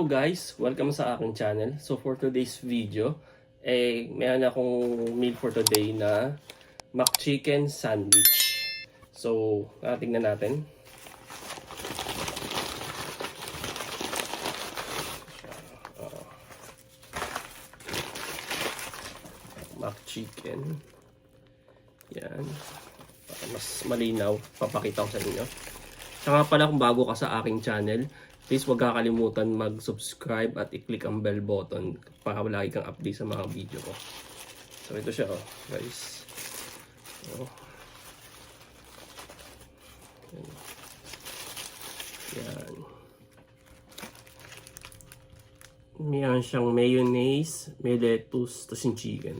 Hello guys! Welcome sa aking channel. So for today's video, mayroon akong meal for today na McChicken sandwich. So, tingnan natin. McChicken. Yan. Para mas malinaw, papakita ko sa inyo. Saka pala kung bago ka sa aking channel, please huwag kakalimutan mag-subscribe at i-click ang bell button para lagi kang update sa mga video ko. So ito siya guys. Yan. Meron siyang mayonnaise, may lettuce, tapos yung chicken.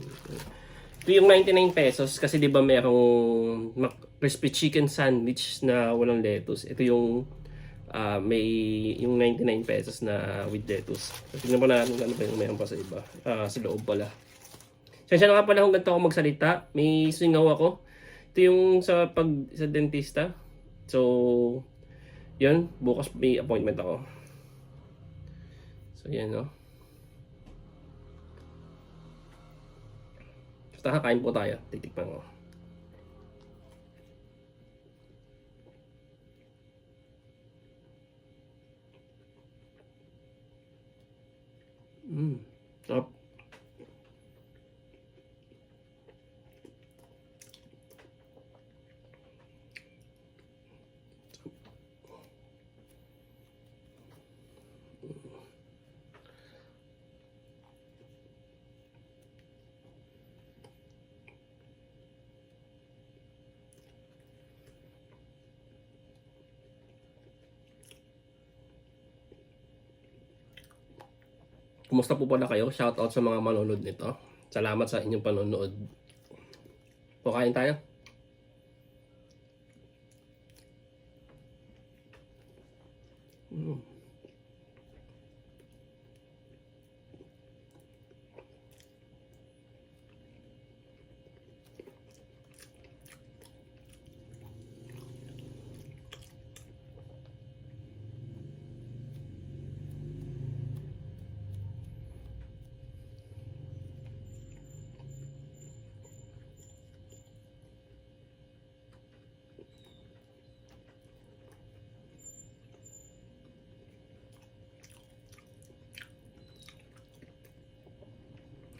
Ito yung 99 pesos kasi di ba merong crispy chicken sandwich na walang lettuce. Ito yung may yung 99 pesos na with lettuce. So, tignan mo na natin ano ba yung meron pa sa iba. Sa loob pala. Sensya na nga pala kung ganito ako magsalita. May singaw ako. Ito yung sa dentista. So, yun. Bukas may appointment ako. So, yan no. Basta kakain po tayo. Titikman ko. Sarap. Kumusta po pala kayo? Shoutout sa mga manonood nito. Salamat sa inyong panonood. Kain tayo.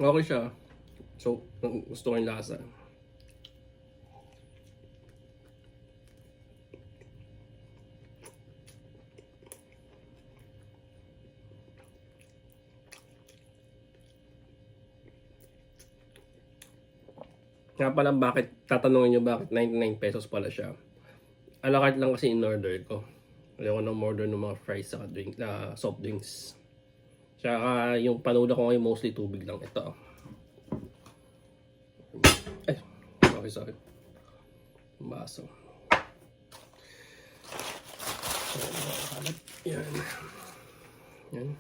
Okay siya. So, gusto ko yung lasa. Nga pala bakit, tatanungin nyo bakit 99 pesos pala siya. A la carte lang kasi in-order ko. Ayaw ko nang order ng mga fries sa drink, soft drinks. Tsaka yung panuda ko ngayon mostly tubig lang. Ito. Ay, sorry. Baso. Yan. Yan.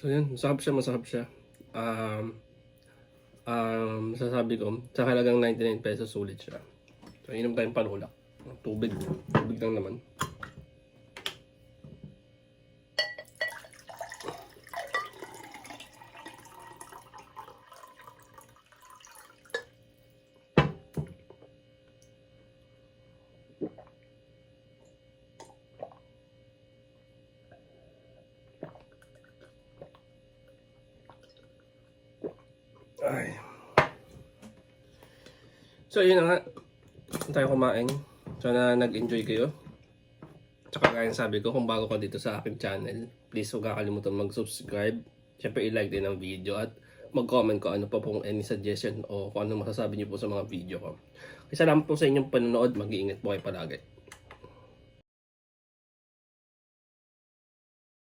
So yun, masarap siya. Masasabi ko, sa halagang 99 pesos sulit siya. So inom tayong panulak. Tubig lang naman. Ay. So yun na nga, tayo kumain. Sana nag-enjoy kayo. Tsaka kaya sabi ko, kung bago ka dito sa aking channel, please huwag kakalimutan mag-subscribe. Siyempre i-like din ang video at mag-comment ko ano pa pong any suggestion o kung ano masasabi niyo po sa mga video ko. Salamat po sa inyong panonood. Mag-iingat po kayo palagi.